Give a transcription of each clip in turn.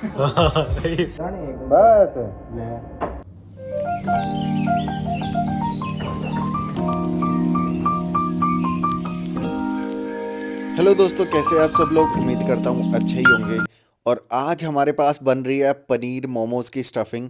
बस हेलो दोस्तों, कैसे आप सब लोग। उम्मीद करता हूँ अच्छे ही होंगे। और आज हमारे पास बन रही है पनीर मोमोज की स्टफिंग।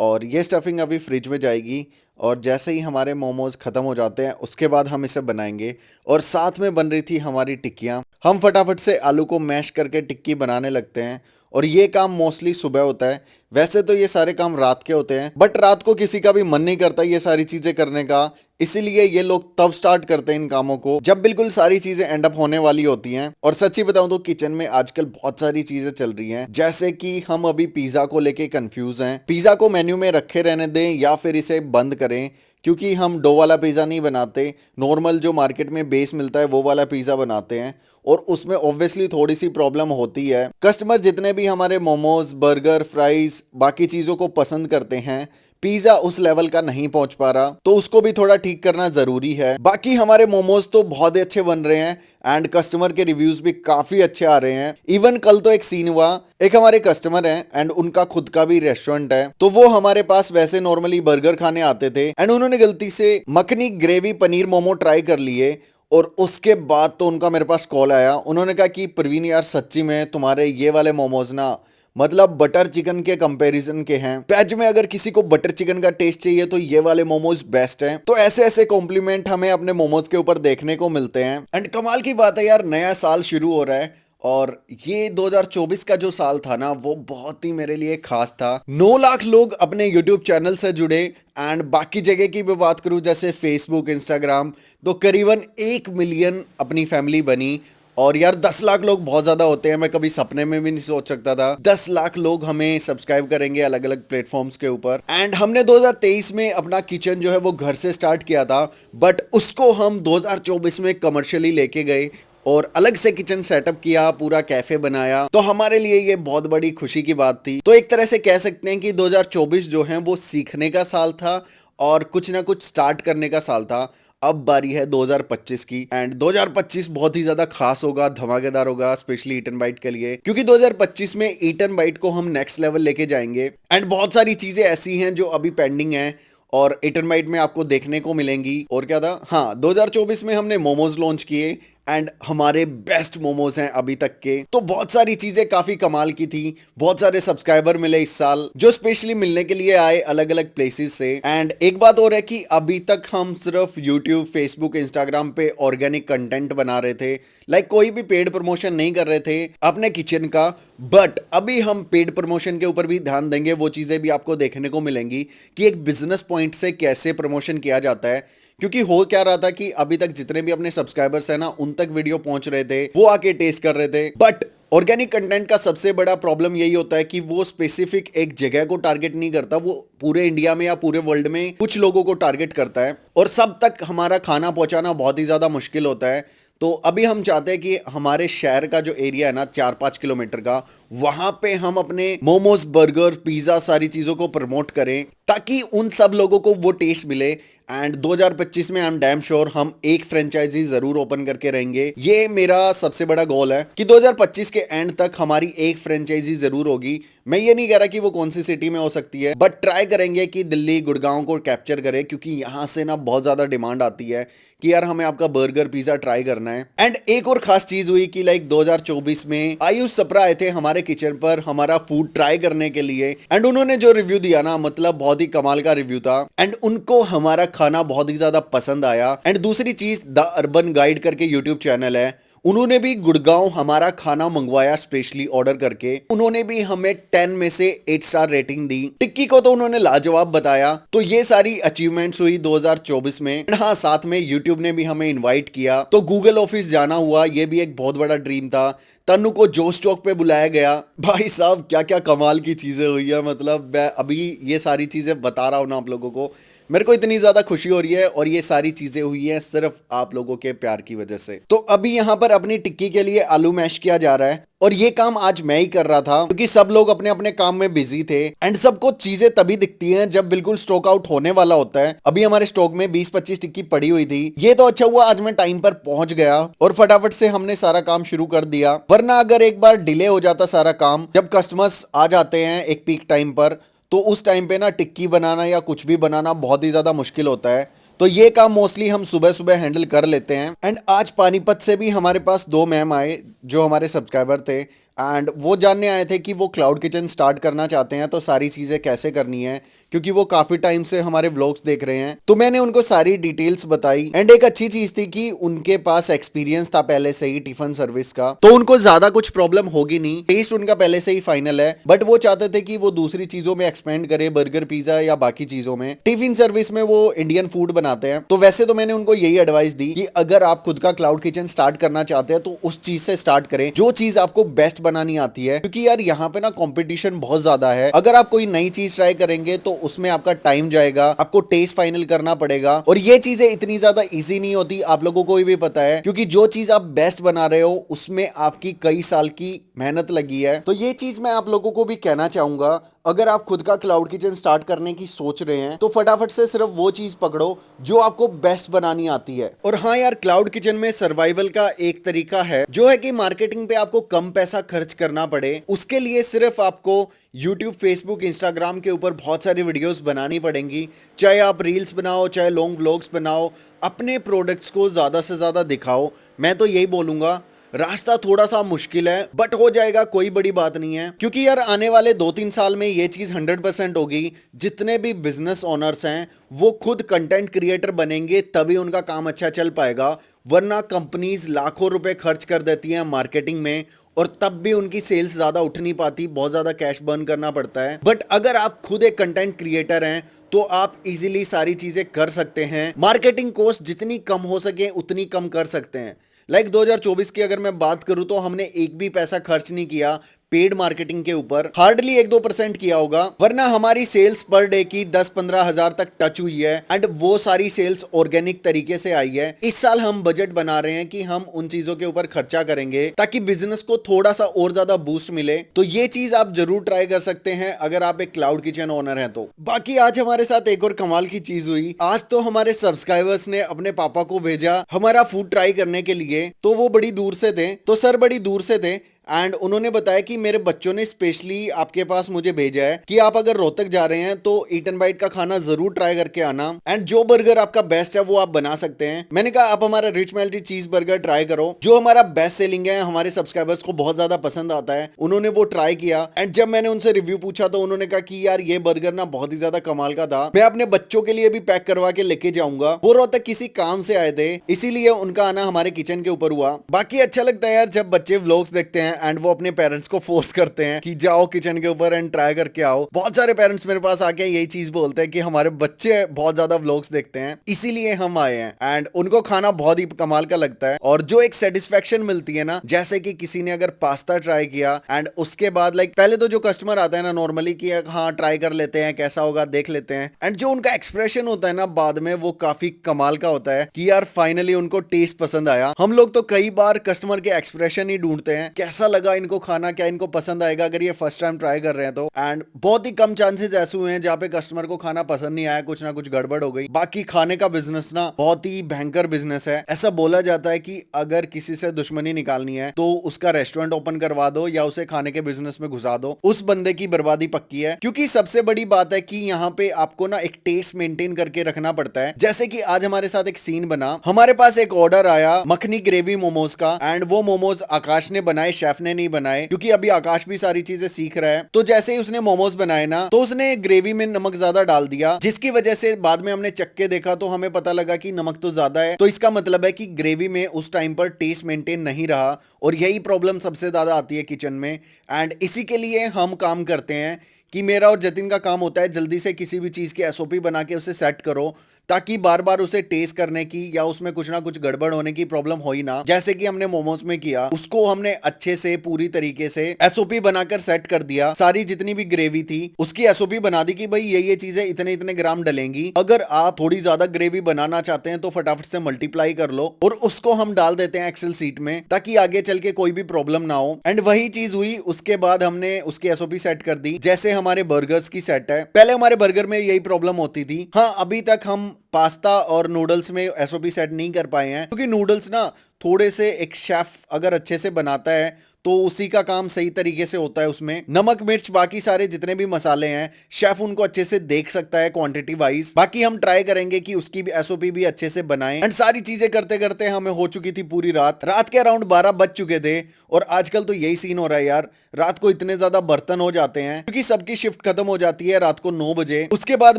और ये स्टफिंग अभी फ्रिज में जाएगी और जैसे ही हमारे मोमोज ख़त्म हो जाते हैं उसके बाद हम इसे बनाएंगे। और साथ में बन रही थी हमारी टिक्कियाँ। हम फटाफट से आलू को मैश करके टिक्की बनाने लगते हैं और ये काम मोस्टली सुबह होता है। वैसे तो ये सारे काम रात के होते हैं, बट रात को किसी का भी मन नहीं करता ये सारी चीज़ें करने का। इसीलिए ये लोग तब स्टार्ट करते हैं इन कामों को जब बिल्कुल सारी चीजें एंड अप होने वाली होती हैं। और सच्ची बताऊं तो किचन में आजकल बहुत सारी चीजें चल रही हैं, जैसे कि हम अभी पिज्जा को लेके कंफ्यूज हैं। पिज्जा को मेन्यू में रखे रहने दें या फिर इसे बंद करें, क्योंकि हम डो वाला पिज़्ज़ा नहीं बनाते। नॉर्मल जो मार्केट में बेस मिलता है वो वाला पिज़्ज़ा बनाते हैं और उसमें ऑब्वियसली थोड़ी सी प्रॉब्लम होती है। कस्टमर जितने भी हमारे मोमोज, बर्गर, फ्राइज, बाकी चीज़ों को पसंद करते हैं, पिज़्ज़ा उस लेवल का नहीं पहुंच पा रहा, तो उसको भी थोड़ा ठीक करना ज़रूरी है। बाकी हमारे मोमोज तो बहुत ही अच्छे बन रहे हैं एंड कस्टमर के रिव्यूज भी काफ़ी अच्छे आ रहे हैं। इवन कल तो एक सीन हुआ, एक हमारे कस्टमर हैं एंड उनका खुद का भी रेस्टोरेंट है, तो वो हमारे पास वैसे नॉर्मली बर्गर खाने आते थे एंड उन्होंने गलती से मखनी ग्रेवी पनीर मोमो ट्राई कर लिए। और उसके बाद तो उनका मेरे पास कॉल आया, उन्होंने कहा कि प्रवीण यार सच्ची में तुम्हारे ये वाले मोमोज ना मतलब बटर चिकन के कंपैरिजन के हैं। वेज में अगर किसी को बटर चिकन का टेस्ट चाहिए तो ये वाले मोमोज बेस्ट हैं। तो ऐसे ऐसे कॉम्प्लीमेंट हमें अपने मोमोज के ऊपर देखने को मिलते हैं। एंड कमाल की बात है यार, नया साल शुरू हो रहा है और ये 2024 का जो साल था ना वो बहुत ही मेरे लिए खास था। 9 लाख लोग अपने YouTube चैनल से जुड़े एंड बाकी जगह की भी बात करूं जैसे फेसबुक, इंस्टाग्राम, तो करीबन 1 मिलियन अपनी फैमिली बनी। और यार 10 लाख लोग बहुत ज्यादा होते हैं, मैं कभी सपने में भी नहीं सोच सकता था 10 लाख लोग हमें सब्सक्राइब करेंगे अलग अलग प्लेटफॉर्म्स के ऊपर। एंड हमने 2023 में अपना किचन जो है वो घर से स्टार्ट किया था, बट उसको हम 2024 में कमर्शियली लेके गए और अलग से किचन सेटअप किया, पूरा कैफे बनाया। तो हमारे लिए ये बहुत बड़ी खुशी की बात थी। तो एक तरह से कह सकते हैं कि 2024 जो है वो सीखने का साल था और कुछ ना कुछ स्टार्ट करने का साल था। अब बारी है 2025 की एंड 2025 बहुत ही ज्यादा खास होगा, धमाकेदार होगा, स्पेशली ईट एंड बाइट के लिए, क्योंकि 2025 में ईट एंड बाइट को हम नेक्स्ट लेवल लेके जाएंगे। एंड बहुत सारी चीजें ऐसी हैं जो अभी पेंडिंग हैं और ईट एंड बाइट में आपको देखने को मिलेंगी। और क्या था, हाँ 2024 में हमने मोमोज लॉन्च किए एंड हमारे बेस्ट मोमोज हैं अभी तक के। तो बहुत सारी चीजें काफी कमाल की थी। बहुत सारे सब्सक्राइबर मिले इस साल जो स्पेशली मिलने के लिए आए अलग अलग प्लेसेस से। एंड एक बात और है कि अभी तक हम सिर्फ यूट्यूब, फेसबुक, इंस्टाग्राम पे ऑर्गेनिक कंटेंट बना रहे थे, लाइक कोई भी पेड प्रमोशन नहीं कर रहे थे अपने किचन का। बट अभी हम पेड प्रमोशन के ऊपर भी ध्यान देंगे, वो चीजें भी आपको देखने को मिलेंगी कि एक बिजनेस पॉइंट से कैसे प्रमोशन किया जाता है। क्योंकि हो क्या रहा था कि अभी तक जितने भी अपने सब्सक्राइबर्स हैं ना उन तक वीडियो पहुंच रहे थे, वो आके टेस्ट कर रहे थे। बट ऑर्गेनिक कंटेंट का सबसे बड़ा प्रॉब्लम यही होता है कि वो स्पेसिफिक एक जगह को टारगेट नहीं करता, वो पूरे इंडिया में या पूरे वर्ल्ड में कुछ लोगों को टारगेट करता है और सब तक हमारा खाना पहुंचाना बहुत ही ज्यादा मुश्किल होता है। तो अभी हम चाहते हैं कि हमारे शहर का जो एरिया है ना 4-5 किलोमीटर का, वहां पे हम अपने मोमोज, बर्गर, पिज्जा सारी चीजों को प्रमोट करें ताकि उन सब लोगों को वो टेस्ट मिले। एंड 2025 में आई एम डैम श्योर हम एक फ्रेंचाइजी जरूर ओपन करके रहेंगे। ये मेरा सबसे बड़ा गोल है कि 2025 के एंड तक हमारी एक फ्रेंचाइजी जरूर होगी। मैं ये नहीं कह रहा कि वो कौन सी सिटी में हो सकती है, बट ट्राई करेंगे कि दिल्ली, गुड़गांव को कैप्चर करें, क्योंकि यहां से ना बहुत ज्यादा डिमांड आती है कि यार हमें आपका बर्गर, पिज्जा ट्राई करना है। एंड एक और खास चीज हुई कि लाइक 2024 में आयुष सप्रा आए थे हमारे किचन पर हमारा फूड ट्राई करने के लिए। एंड उन्होंने जो रिव्यू दिया ना, मतलब बहुत ही कमाल का रिव्यू था एंड उनको हमारा खाना बहुत ही ज्यादा पसंद आया। एंड दूसरी चीज, द अर्बन गाइड करके यूट्यूब चैनल है, उन्होंने भी गुड़गांव हमारा खाना मंगवाया स्पेशली ऑर्डर करके। उन्होंने भी हमें 10 में से 8 स्टार रेटिंग दी। टिक्की को तो उन्होंने लाजवाब बताया। तो ये सारी अचीवमेंट्स हुई 2024 में। हाँ, साथ में यूट्यूब ने भी हमें इनवाइट किया, तो गूगल ऑफिस जाना हुआ, ये भी एक बहुत बड़ा ड्रीम था। तन्नू को जोश चौक पे बुलाया गया। भाई साहब क्या क्या कमाल की चीजें हुई है, मतलब मैं अभी ये सारी चीजें बता रहा हूँ ना आप लोगों को, मेरे को इतनी ज्यादा खुशी हो रही है और ये सारी चीजें हुई हैं सिर्फ आप लोगों के प्यार की वजह से। तो अभी यहाँ पर अपनी टिक्की के लिए आलू मैश किया जा रहा है और ये काम आज मैं ही कर रहा था क्योंकि सब लोग अपने अपने काम में बिजी थे एंड सबको चीजें तभी दिखती हैं जब बिल्कुल स्टॉक आउट होने वाला होता है। अभी हमारे स्टॉक में 20-25 टिक्की पड़ी हुई थी। ये तो अच्छा हुआ आज मैं टाइम पर पहुंच गया और फटाफट से हमने सारा काम शुरू कर दिया, वरना अगर एक बार डिले हो जाता सारा काम, जब कस्टमर्स आ जाते हैं एक पीक टाइम पर, तो उस टाइम पे ना टिक्की बनाना या कुछ भी बनाना बहुत ही ज़्यादा मुश्किल होता है। तो ये काम मोस्टली हम सुबह सुबह हैंडल कर लेते हैं। एंड आज पानीपत से भी हमारे पास 2 मैम आए जो हमारे सब्सक्राइबर थे एंड वो जानने आए थे कि वो क्लाउड किचन स्टार्ट करना चाहते हैं तो सारी चीज़ें कैसे करनी है, क्योंकि वो काफ़ी टाइम से हमारे व्लॉग्स देख रहे हैं। तो मैंने उनको सारी डिटेल्स बताई एंड एक अच्छी चीज़ थी कि उनके पास एक्सपीरियंस था पहले से ही टिफिन सर्विस का, तो उनको ज़्यादा कुछ प्रॉब्लम होगी नहीं। टेस्ट उनका पहले से ही फाइनल है, बट वो चाहते थे कि वो दूसरी चीज़ों में एक्सपेंड करे, बर्गर पिज़्ज़ा या बाकी चीज़ों में। टिफिन सर्विस में वो इंडियन फूड बनाते हैं। तो वैसे तो मैंने उनको यही एडवाइस दी कि अगर आप खुद का क्लाउड किचन स्टार्ट करना चाहते हैं तो उस चीज़ से स्टार्ट करें जो चीज़ आपको बेस्ट बनानी आती है, क्योंकि यार यहाँ पे ना कंपटीशन बहुत ज्यादा है। अगर आप कोई नई चीज ट्राई करेंगे तो उसमें आपका टाइम जाएगा, आपको टेस्ट फाइनल करना पड़ेगा और ये चीजें इतनी ज्यादा इजी नहीं होती, आप लोगों को भी पता है, क्योंकि जो चीज आप बेस्ट बना रहे हो उसमें आपकी कई साल की मेहनत लगी है। तो ये चीज मैं आप लोगों को भी कहना चाहूंगा, अगर आप खुद का क्लाउड किचन स्टार्ट करने की सोच रहे हैं तो फटाफट से सिर्फ वो चीज पकड़ो जो आपको बेस्ट बनानी आती है। और हाँ यार, क्लाउड किचन में सर्वाइवल का एक तरीका है जो है कि मार्केटिंग पे आपको कम पैसा खर्च करना पड़े। उसके लिए सिर्फ आपको YouTube, Facebook, Instagram के ऊपर बहुत सारी वीडियोस बनानी पड़ेंगी, चाहे आप रील्स बनाओ चाहे लॉन्ग व्लॉग्स बनाओ, अपने प्रोडक्ट्स को ज़्यादा से ज़्यादा दिखाओ। मैं तो यही बोलूँगा, रास्ता थोड़ा सा मुश्किल है बट हो जाएगा, कोई बड़ी बात नहीं है, क्योंकि यार आने वाले 2-3 साल में ये चीज़ 100% होगी। जितने भी बिजनेस ओनर्स हैं वो खुद कंटेंट क्रिएटर बनेंगे तभी उनका काम अच्छा चल पाएगा, वरना कंपनीज लाखों रुपए खर्च कर देती हैं मार्केटिंग में और तब भी उनकी सेल्स ज़्यादा उठ नहीं पाती, बहुत ज़्यादा कैश बर्न करना पड़ता है। बट अगर आप खुद एक कंटेंट क्रिएटर हैं तो आप इजीली सारी चीज़ें कर सकते हैं। मार्केटिंग कॉस्ट जितनी कम हो सके उतनी कम कर सकते हैं। 2024 की अगर मैं बात करूं तो हमने एक भी पैसा खर्च नहीं किया पेड मार्केटिंग के ऊपर, हार्डली 1-2% किया होगा, वरना हमारी सेल्स पर डे की 10-15 हजार तक टच हुई है एंड वो सारी सेल्स ऑर्गेनिक तरीके से आई है। इस साल हम बजट बना रहे हैं कि हम उन चीजों के ऊपर खर्चा करेंगे ताकि बिजनेस को थोड़ा सा और ज्यादा बूस्ट मिले। तो ये चीज आप जरूर ट्राई कर सकते हैं अगर आप एक क्लाउड किचन ओनर हैं तो। बाकी आज हमारे साथ एक और कमाल की चीज हुई। आज तो हमारे सब्सक्राइबर्स ने अपने पापा को भेजा हमारा फूड ट्राई करने के लिए, तो वो बड़ी दूर से थे, तो सर बड़ी दूर से थे एंड उन्होंने बताया कि मेरे बच्चों ने स्पेशली आपके पास मुझे भेजा है कि आप अगर रोहतक जा रहे हैं तो ईट एंड बाइट का खाना जरूर ट्राई करके आना एंड जो बर्गर आपका बेस्ट है वो आप बना सकते हैं। मैंने कहा आप हमारा रिच मेल्टी चीज बर्गर ट्राई करो, जो हमारा बेस्ट सेलिंग है, हमारे सब्सक्राइबर्स को बहुत ज्यादा पसंद आता है। उन्होंने वो ट्राई किया एंड जब मैंने उनसे रिव्यू पूछा तो उन्होंने कहा कि यार ये बर्गर ना बहुत ही ज्यादा कमाल का था, मैं अपने बच्चों के लिए भी पैक करवा के लेके जाऊंगा। वो रोहतक किसी काम से आए थे, इसीलिए उनका आना हमारे किचन के ऊपर हुआ। बाकी अच्छा लगता है यार जब बच्चे व्लॉग्स देखते हैं एंड वो अपने पेरेंट्स को फोर्स करते हैं कि जाओ किचन के ऊपर एंड ट्राई करके आओ। बहुत सारे पेरेंट्स मेरे पास आके यही चीज बोलते हैं कि हमारे बच्चे बहुत ज्यादा व्लॉग्स देखते हैं इसीलिए हम आए हैं एंड उनको खाना बहुत ही कमाल का लगता है। और जो एक सेटिस्फेक्शन मिलती है ना, जैसे कि किसी ने अगर पास्ता ट्राई किया एंड उसके बाद पहले तो जो कस्टमर आता है ना नॉर्मली कि हाँ ट्राई कर लेते हैं कैसा होगा देख लेते हैं, एंड जो उनका एक्सप्रेशन होता है ना बाद में वो काफी कमाल का होता है कि यार फाइनली उनको टेस्ट पसंद आया। हम लोग तो कई बार कस्टमर के एक्सप्रेशन ही ढूंढते हैं, कैसा लगा इनको खाना, क्या इनको पसंद आएगा अगर ये फर्स्ट टाइम ट्राई कर रहे हैं तो। एंड बहुत ही कम चांसेस ऐसे हुए हैं जहां पे कस्टमर को खाना पसंद नहीं आया, कुछ ना कुछ गड़बड़ हो गई। बाकी खाने का बिजनेस ना बहुत ही भयंकर बिजनेस है। ऐसा बोला जाता है कि अगर किसी से दुश्मनी निकालनी है तो उसका रेस्टोरेंट ओपन करवा दो या उसे खाने के बिजनेस में घुसा दो, उस बंदे की बर्बादी पक्की है। क्योंकि सबसे बड़ी बात है कि यहाँ पे आपको ना एक टेस्ट मेंटेन करके रखना पड़ता है। जैसे कि आज हमारे साथ एक सीन बना, हमारे पास एक ऑर्डर आया मखनी ग्रेवी मोमोज का एंड वो मोमोज आकाश ने बनाए, शेफ ने नहीं बनाए, क्योंकि अभी आकाश भी सारी चीजें सीख रहा है। तो जैसे ही उसने मोमोज बनाए ना तो उसने ग्रेवी में नमक ज्यादा डाल दिया, जिसकी वजह से बाद में हमने चख के देखा तो हमें पता लगा कि नमक तो ज्यादा है। तो इसका मतलब है कि ग्रेवी में उस टाइम पर टेस्ट मेंटेन नहीं रहा और यही प्रॉब्लम सबसे ज्यादा आती है किचन में। एंड इसी के लिए हम काम करते हैं कि मेरा और जतिन का काम होता है जल्दी से किसी भी चीज की एसओपी बना के उसे सेट करो, ताकि बार बार उसे टेस्ट करने की या उसमें कुछ ना कुछ गड़बड़ होने की प्रॉब्लम हो ही ना। जैसे कि हमने मोमोज में किया, उसको हमने अच्छे से पूरी तरीके से एसओपी बनाकर सेट कर दिया। सारी जितनी भी ग्रेवी थी उसकी एसओपी बना दी कि भाई ये चीजें इतने इतने ग्राम डलेंगी। अगर आप थोड़ी ज्यादा ग्रेवी बनाना चाहते हैं तो फटाफट से मल्टीप्लाई कर लो और उसको हम डाल देते हैं एक्सेल सीट में, ताकि आगे चल के कोई भी प्रॉब्लम ना हो। एंड वही चीज हुई, उसके बाद हमने उसकी एसओपी सेट कर दी जैसे हमारे बर्गर्स की सेट है। पहले हमारे बर्गर में यही प्रॉब्लम होती थी। हाँ, अभी तक हम पास्ता और नूडल्स में एसओपी सेट नहीं कर पाए हैं, क्योंकि नूडल्स ना थोड़े से एक शेफ अगर अच्छे से बनाता है तो उसी का काम सही तरीके से होता है। उसमें नमक मिर्च बाकी सारे जितने भी मसाले हैं शेफ उनको अच्छे से देख सकता है क्वांटिटी वाइज। बाकी हम ट्राई करेंगे कि उसकी भी एसओपी भी अच्छे से बनाएं। एंड सारी चीजें करते करते हमें हो चुकी थी पूरी रात के अराउंड 12 बज चुके थे। और आजकल तो यही सीन हो रहा है यार, रात को इतने ज्यादा बर्तन हो जाते हैं क्योंकि सबकी शिफ्ट खत्म हो जाती है रात को 9 बजे। उसके बाद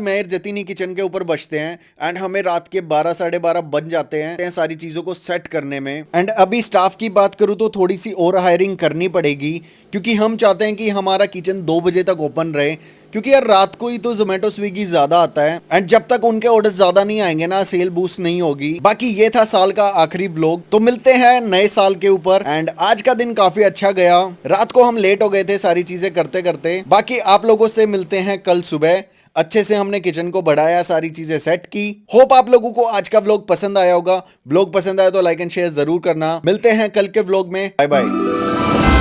मेहर जतिनी किचन के ऊपर बचते हैं एंड हमें रात के 12 साढ़े 12 बज जाते हैं सारी चीजों को सेट करने में। एंड अभी स्टाफ की बात करूं तो थोड़ी सी और हायरिंग करनी पड़ेगी, क्योंकि हम चाहते हैं कि हमारा किचन 2 बजे तक ओपन रहे, क्योंकि यार रात को ही तो जोमेटो स्विगी ज्यादा आता है एंड जब तक उनके ऑर्डर ज्यादा नहीं आएंगे ना सेल बूस्ट नहीं होगी। बाकी ये था साल का आखिरी व्लॉग, तो मिलते हैं नए साल के ऊपर। एंड आज का दिन काफी अच्छा गया, रात को हम लेट हो गए थे सारी चीजें करते करते। बाकी आप लोगों से मिलते हैं कल सुबह। अच्छे से हमने किचन को बढ़ाया, सारी चीजें सेट की। होप आप लोगों को आज का व्लॉग पसंद आया होगा। व्लॉग पसंद आया तो लाइक एंड शेयर जरूर करना। मिलते हैं कल के व्लॉग में, बाय बाय।